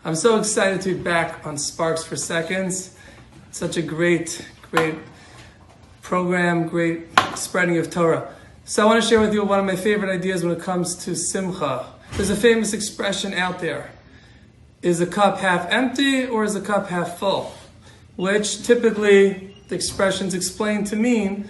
I'm so excited to be back on Sparks for Seconds. Such a great program, great spreading of Torah. So I want to share with you one of my favorite ideas when it comes to Simcha. There's a famous expression out there. Is the cup half empty or is the cup half full? Which typically the expression's explained to mean,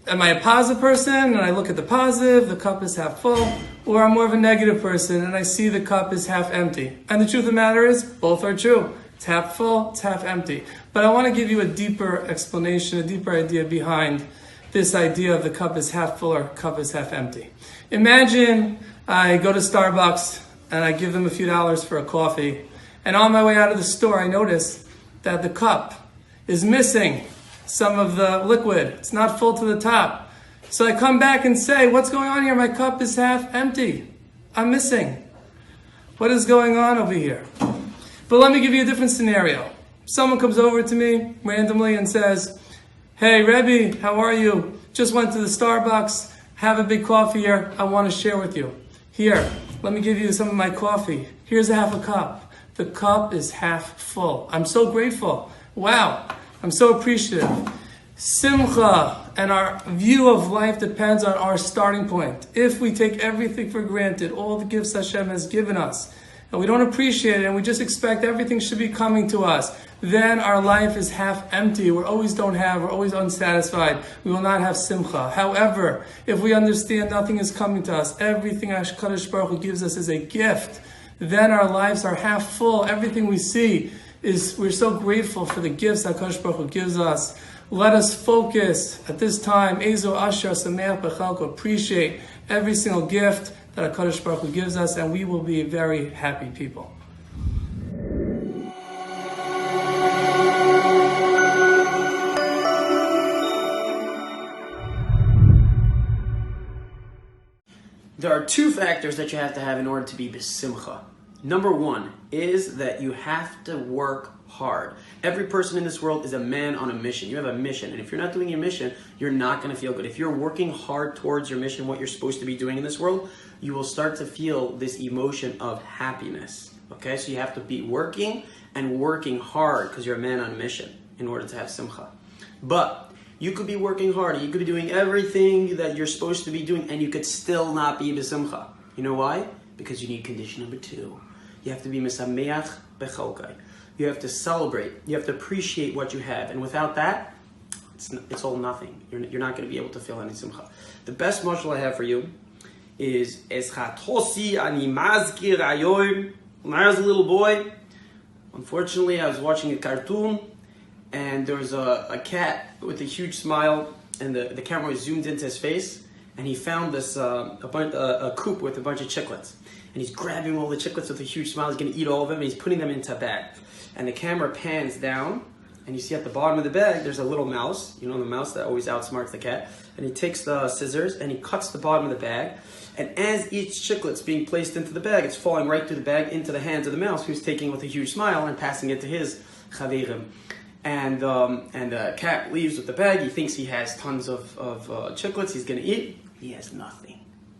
am I a positive person and I look at the positive, the cup is half full, or I'm more of a negative person and I see the cup is half empty? And the truth of the matter is, both are true. It's half full, it's half empty. But I want to give you a deeper explanation, a deeper idea behind this idea of the cup is half full or cup is half empty. Imagine I go to Starbucks and I give them a few dollars for a coffee, and on my way out of the store I notice that the cup is missing some of the liquid. It's not full to the top. So I come back and say, what's going on here? My cup is half empty. I'm missing. What is going on over here? But let me give you a different scenario. Someone comes over to me randomly and says, hey, Rabbi, how are you? Just went to the Starbucks. Have a big coffee here. I want to share with you. Here, let me give you some of my coffee. Here's a half a cup. The cup is half full. I'm so grateful. Wow. I'm so appreciative. Simcha and our view of life depends on our starting point. If we take everything for granted, all the gifts Hashem has given us, and we don't appreciate it and we just expect everything should be coming to us, then our life is half empty. We're always unsatisfied. We will not have simcha. However, if we understand nothing is coming to us, everything HaKadosh Baruch Hu gives us is a gift, then our lives are half full. Everything we see we're so grateful for the gifts that HaKadosh Baruch Hu gives us. Let us focus at this time, Ezo Asher Sameach Bechalko, appreciate every single gift that HaKadosh Baruch Hu gives us, and we will be very happy people. There are two factors that you have to have in order to be besimcha. Number one is that you have to work hard. Every person in this world is a man on a mission. You have a mission, and if you're not doing your mission, you're not going to feel good. If you're working hard towards your mission, what you're supposed to be doing in this world, you will start to feel this emotion of happiness. Okay, so you have to be working and working hard because you're a man on a mission in order to have simcha. But you could be working hard, you could be doing everything that you're supposed to be doing, and you could still not be besimcha. You know why? Because you need condition number two. You have to be misameach becholkai. You have to celebrate. You have to appreciate what you have. And without that, it's all nothing. You're not going to be able to feel any simcha. The best mashal I have for you is Eschatosi ani mazkir ayoim. When I was a little boy, unfortunately, I was watching a cartoon, and there was a cat with a huge smile, and the camera was zoomed into his face, and he found this a coop with a bunch of chiclets. And he's grabbing all the chiclets with a huge smile. He's going to eat all of them, and he's putting them into a bag. And the camera pans down, and you see at the bottom of the bag, there's a little mouse. You know, the mouse that always outsmarts the cat. And he takes the scissors, and he cuts the bottom of the bag. And as each chiclet's being placed into the bag, it's falling right through the bag into the hands of the mouse, who's taking it with a huge smile and passing it to his chavirim. And the cat leaves with the bag. He thinks he has tons of chiclets he's going to eat. He has nothing.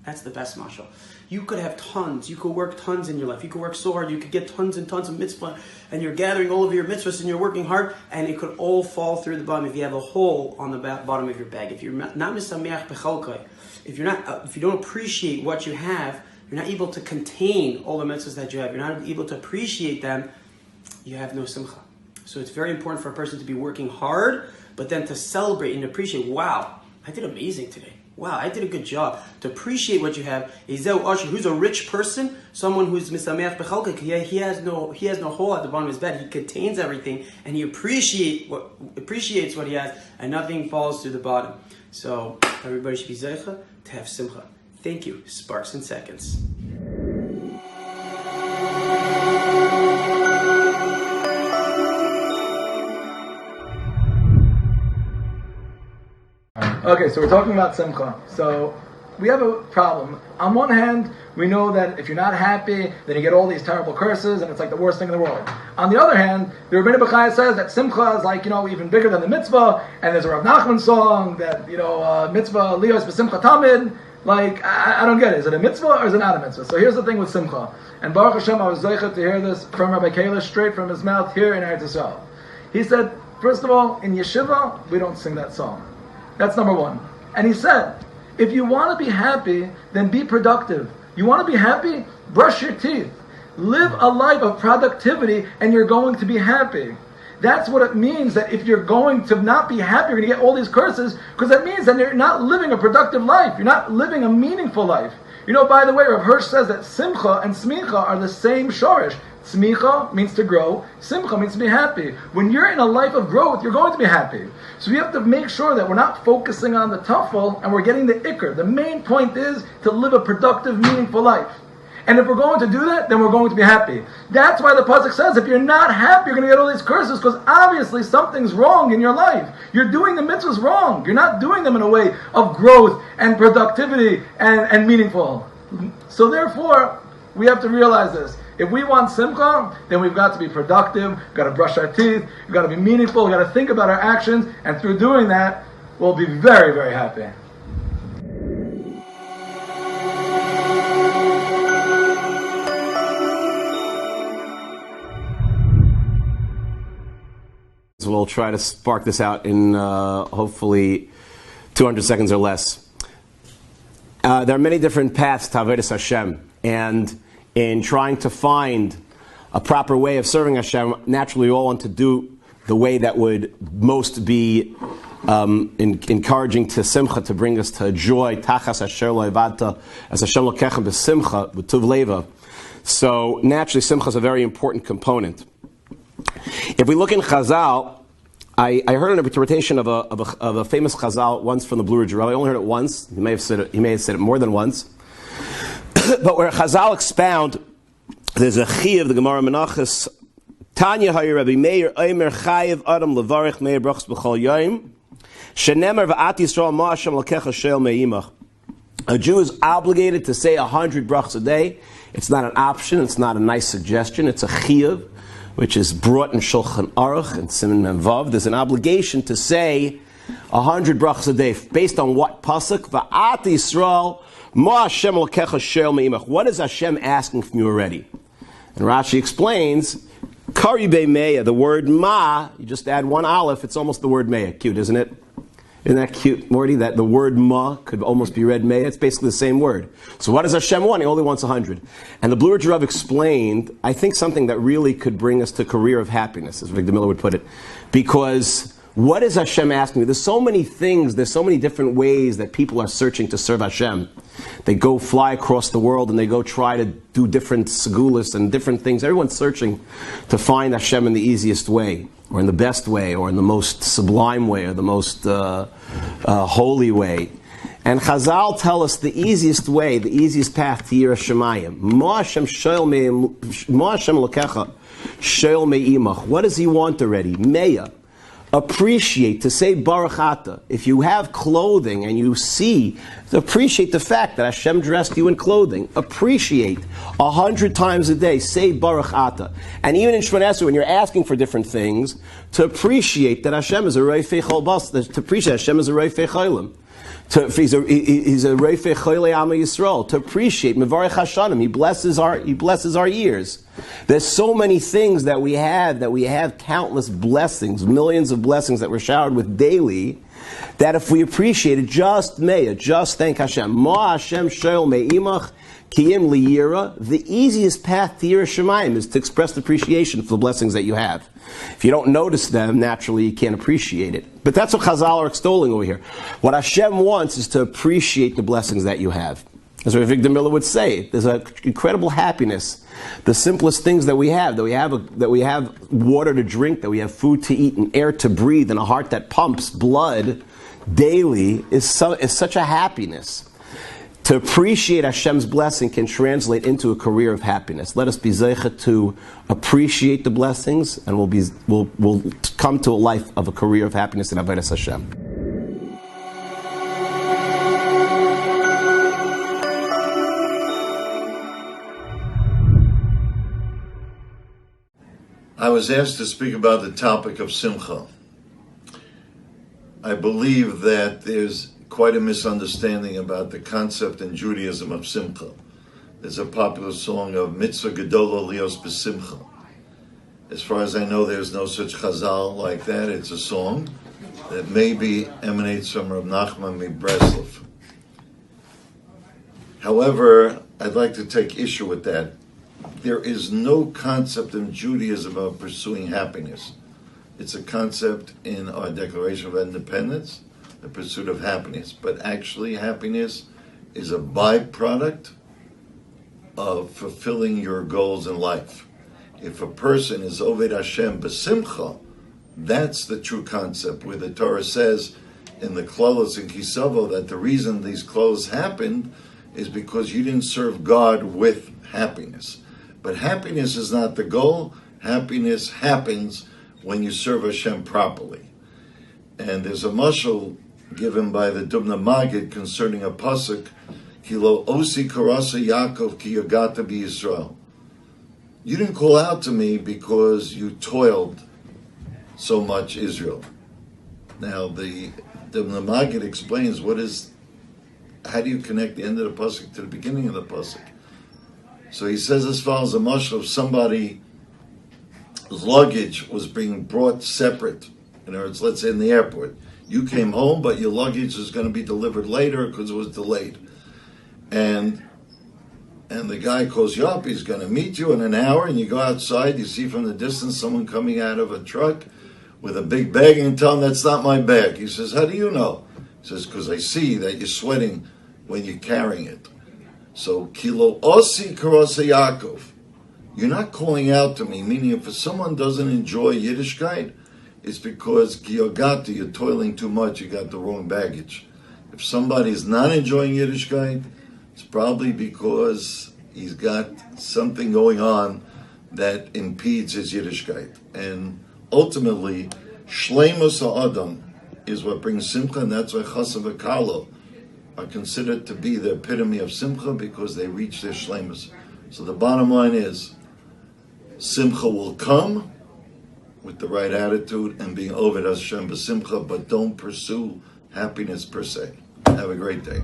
That's the best mashal. You could have tons. You could work tons in your life. You could work so hard. You could get tons and tons of mitzvah, and you're gathering all of your mitzvahs, and you're working hard, and it could all fall through the bottom if you have a hole on the bottom of your bag. If you're not misameach bechalkai, if you don't appreciate what you have, you're not able to contain all the mitzvahs that you have. You're not able to appreciate them. You have no simcha. So it's very important for a person to be working hard, but then to celebrate and appreciate. Wow, I did amazing today. Wow, I did a good job. To appreciate what you have. Who's a rich person? Someone who's misameach bechalka. He has no hole at the bottom of his bed. He contains everything, and he appreciates what he has, and nothing falls to the bottom. So everybody should be zeicha to have simcha. Thank you. Sparks in seconds. Okay, so we're talking about Simcha. So we have a problem. On one hand, we know that if you're not happy, then you get all these terrible curses, and it's like the worst thing in the world. On the other hand, the Rabbi Bechaya says that Simcha is like, even bigger than the mitzvah, and there's a Rav Nachman song that, mitzvah lios b'simcha tamid, Like, I don't get it. Is it a mitzvah or is it not a mitzvah? So here's the thing with Simcha. And Baruch Hashem, I was zeichet to hear this from Rabbi Kalish straight from his mouth here in Eretz Yisrael. He said, first of all, in yeshiva, we don't sing that song. That's number one. And he said, if you want to be happy, then be productive. You want to be happy? Brush your teeth. Live a life of productivity and you're going to be happy. That's what it means, that if you're going to not be happy, you're going to get all these curses, because that means that you're not living a productive life. You're not living a meaningful life. You know, by the way, Rav Hirsch says that Simcha and Smicha are the same shorish. Smicha means to grow, Simcha means to be happy. When you're in a life of growth, you're going to be happy. So we have to make sure that we're not focusing on the tuffle and we're getting the ikr. The main point is to live a productive, meaningful life. And if we're going to do that, then we're going to be happy. That's why the pasuk says, if you're not happy, you're going to get all these curses, because obviously something's wrong in your life. You're doing the mitzvahs wrong. You're not doing them in a way of growth and productivity and meaningful. So therefore, we have to realize this. If we want simcha, then we've got to be productive, we've got to brush our teeth, we've got to be meaningful, we've got to think about our actions, and through doing that, we'll be very, very happy. So we'll try to spark this out in hopefully 200 seconds or less. There are many different paths to Avodas Hashem, and in trying to find a proper way of serving Hashem, naturally we all want to do the way that would most be encouraging to Simcha, to bring us to joy, Tachas Asher Lo Avadta, as Hashem Lokechem B'Simcha, B'Tuv Leva. So naturally Simcha is a very important component. If we look in Chazal, I heard an interpretation of a famous Chazal once from the Blue Ridge Rabbi. I only heard it once. He may have said it more than once. But where Chazal expound, there's a chi of the Gemara Menachos. Tanya Hayi Rabbi Meir Omer Chayev Adam Levarich Meir Brachos B'Chol Yom Shenemer V'At Yisrael Ma Hashem L'Kecha Sheil Me'imach. A Jew is obligated to say 100 brachos a day. It's not an option. It's not a nice suggestion. It's a chiyuv, which is brought in Shulchan Aruch and Siman Mem Vav. There's an obligation to say 100 brachos a day. Based on what pasuk? V'At Yisrael Ma Hashem L'Kecha Sheil Me'imach. What is Hashem asking from you already? And Rashi explains, Kari Me'ah, the word Ma, you just add one aleph, it's almost the word Me'ah. Cute, isn't it? Isn't that cute, Morty? That the word Ma could almost be read Me'ah. It's basically the same word. So what does Hashem want? He only wants 100. And the Blue Ridge Rav explained, I think, something that really could bring us to a career of happiness, as Victor Miller would put it. Because what is Hashem asking you? There's so many things, there's so many different ways that people are searching to serve Hashem. They go fly across the world and they go try to do different segulas and different things. Everyone's searching to find Hashem in the easiest way, or in the best way, or in the most sublime way, or the most holy way. And Chazal tell us the easiest way, the easiest path to Yirah Shemayim. Ma Hashem Lokecha Sheil Me'imach. What does he want already? Me'ah. Appreciate, to say Baruch Ata. If you have clothing and you see, appreciate the fact that Hashem dressed you in clothing. Appreciate 100 times a day. Say Baruch Ata. And even in Shemon Esrei, when you're asking for different things, to appreciate that Hashem is a Reifei Chol Bas, to appreciate Hashem is a Reifei Cholim. He's a Reifei Choyle Ama Yisrael. To appreciate Mevarech Hashanim. He blesses our ears. There's so many things that we have countless blessings, millions of blessings that we're showered with daily, that if we appreciate it, just thank Hashem. Ma Hashem Sheil Me'imach Kiyim Liyira. The easiest path to Yirah Shemayim is to express appreciation for the blessings that you have. If you don't notice them, naturally you can't appreciate it. But that's what Chazal are extolling over here. What Hashem wants is to appreciate the blessings that you have. As Victor Miller would say, there's an incredible happiness. The simplest things that we have water to drink, that we have food to eat, and air to breathe, and a heart that pumps blood daily is such a happiness. To appreciate Hashem's blessing can translate into a career of happiness. Let us be zeicha to appreciate the blessings, and we'll come to a life of a career of happiness in Avodas Hashem. I was asked to speak about the topic of Simcha. I believe that there's quite a misunderstanding about the concept in Judaism of Simcha. There's a popular song of Mitzvah Gedola Lios B'Simcha. As far as I know, there's no such chazal like that. It's a song that maybe emanates from Reb Nachman Breslov. However, I'd like to take issue with that. There is no concept in Judaism of pursuing happiness. It's a concept in our Declaration of Independence, the pursuit of happiness. But actually, happiness is a byproduct of fulfilling your goals in life. If a person is Oved Hashem B'Simcha, that's the true concept, where the Torah says in the Klolos and Kisavo that the reason these clothes happened is because you didn't serve God with happiness. But happiness is not the goal. Happiness happens when you serve Hashem properly. And there's a mashal given by the Dubna Magid concerning a pasuk, Kilo Osi Karasa Yaakov Ki Yagata B'Yisrael. You didn't call out to me because you toiled so much, Israel. Now the Magid explains how do you connect the end of the pasuk to the beginning of the pasuk? So he says as follows: a mashal of somebody's luggage was being brought separate. In other words, let's say in the airport, you came home, but your luggage is going to be delivered later because it was delayed, and the guy calls you up. He's going to meet you in an hour, and you go outside. You see from the distance someone coming out of a truck with a big bag, and you tell him that's not my bag. He says, "How do you know?" He says, "Because I see that you're sweating when you're carrying it." So, Kilo Osi Karasa Yaakov. You're not calling out to me, meaning if someone doesn't enjoy Yiddishkeit, it's because Kiyogata, you're toiling too much, you got the wrong baggage. If somebody's not enjoying Yiddishkeit, it's probably because he's got something going on that impedes his Yiddishkeit. And ultimately, Shleimus Ha'adam is what brings Simcha, and that's why Chassav and Karlo are considered to be the epitome of Simcha because they reach their Shleimus. So the bottom line is, Simcha will come with the right attitude and being Oved Hashem B'Simcha, but don't pursue happiness per se. Have a great day.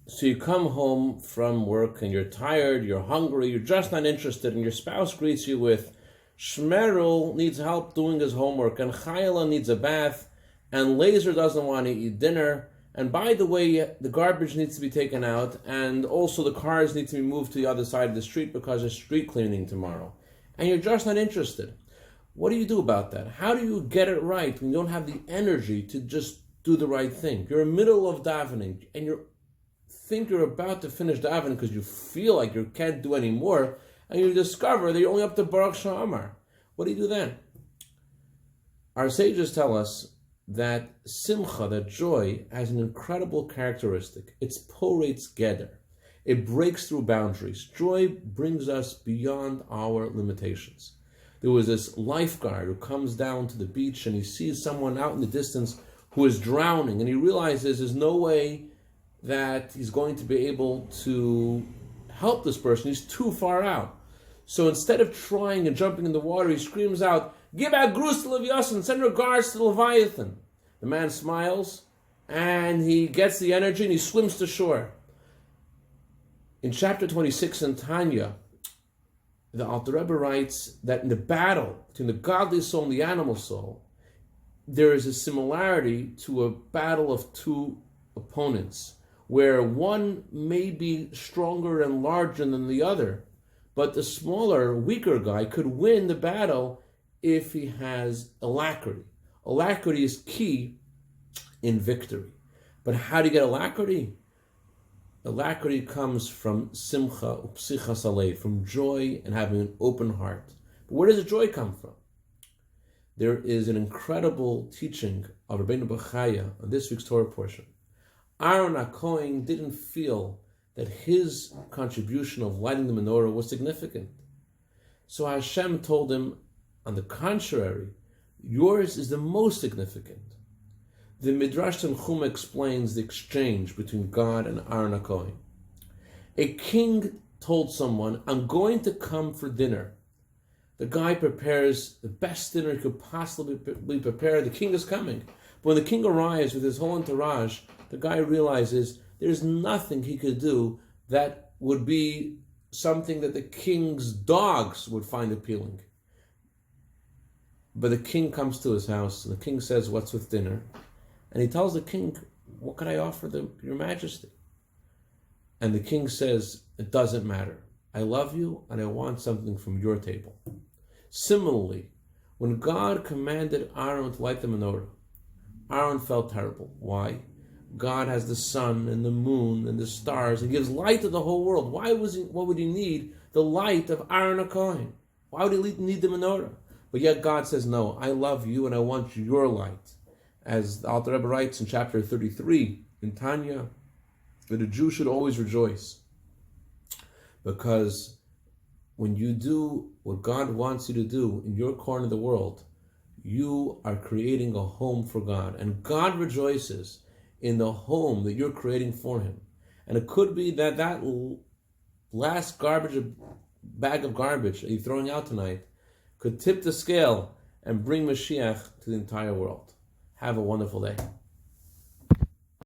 So you come home from work and you're tired, you're hungry, you're just not interested, and your spouse greets you with, Shmerul needs help doing his homework, and Chayla needs a bath, and Laser doesn't want to eat dinner, and by the way, the garbage needs to be taken out, and also the cars need to be moved to the other side of the street because there's street cleaning tomorrow. And you're just not interested. What do you do about that? How do you get it right when you don't have the energy to just do the right thing? You're in the middle of davening, and you think you're about to finish davening because you feel like you can't do any more, and you discover that you're only up to Baruch Sha'amar. What do you do then? Our sages tell us that Simcha, that joy, has an incredible characteristic. It's porates geder. It breaks through boundaries. Joy brings us beyond our limitations. There was this lifeguard who comes down to the beach and he sees someone out in the distance who is drowning, and he realizes there's no way that he's going to be able to help this person. He's too far out. So instead of trying and jumping in the water, he screams out, "Give out grus to Leviathan, send regards to Leviathan." The man smiles, and he gets the energy, and he swims to shore. In chapter 26 in Tanya, the Alter Rebbe writes that in the battle between the godly soul and the animal soul, there is a similarity to a battle of two opponents, where one may be stronger and larger than the other, but the smaller, weaker guy could win the battle if he has alacrity. Alacrity is key in victory. But how do you get alacrity? Alacrity comes from simcha, upsichas alev, from joy and having an open heart. But where does the joy come from? There is an incredible teaching of Rabbeinu Bechaya on this week's Torah portion. Aaron HaKohen didn't feel that his contribution of lighting the menorah was significant. So Hashem told him, on the contrary, yours is the most significant. The Midrash Tanchuma explains the exchange between God and Aaron HaKohen. A king told someone, I'm going to come for dinner. The guy prepares the best dinner he could possibly prepare. The king is coming. But when the king arrives with his whole entourage, the guy realizes there's nothing he could do that would be something that the king's dogs would find appealing. But the king comes to his house, and the king says, what's with dinner? And he tells the king, what can I offer your majesty? And the king says, it doesn't matter. I love you, and I want something from your table. Similarly, when God commanded Aaron to light the menorah, Aaron felt terrible. Why? God has the sun and the moon and the stars and gives light to the whole world. What would he need the light of Aaron HaKohen? Why would he need the menorah? But yet God says, no, I love you and I want your light. As the Alter Rebbe writes in chapter 33 in Tanya, that a Jew should always rejoice. Because when you do what God wants you to do in your corner of the world, you are creating a home for God. And God rejoices in the home that you're creating for him. And it could be that last bag of garbage that you're throwing out tonight could tip the scale and bring Mashiach to the entire world. Have a wonderful day.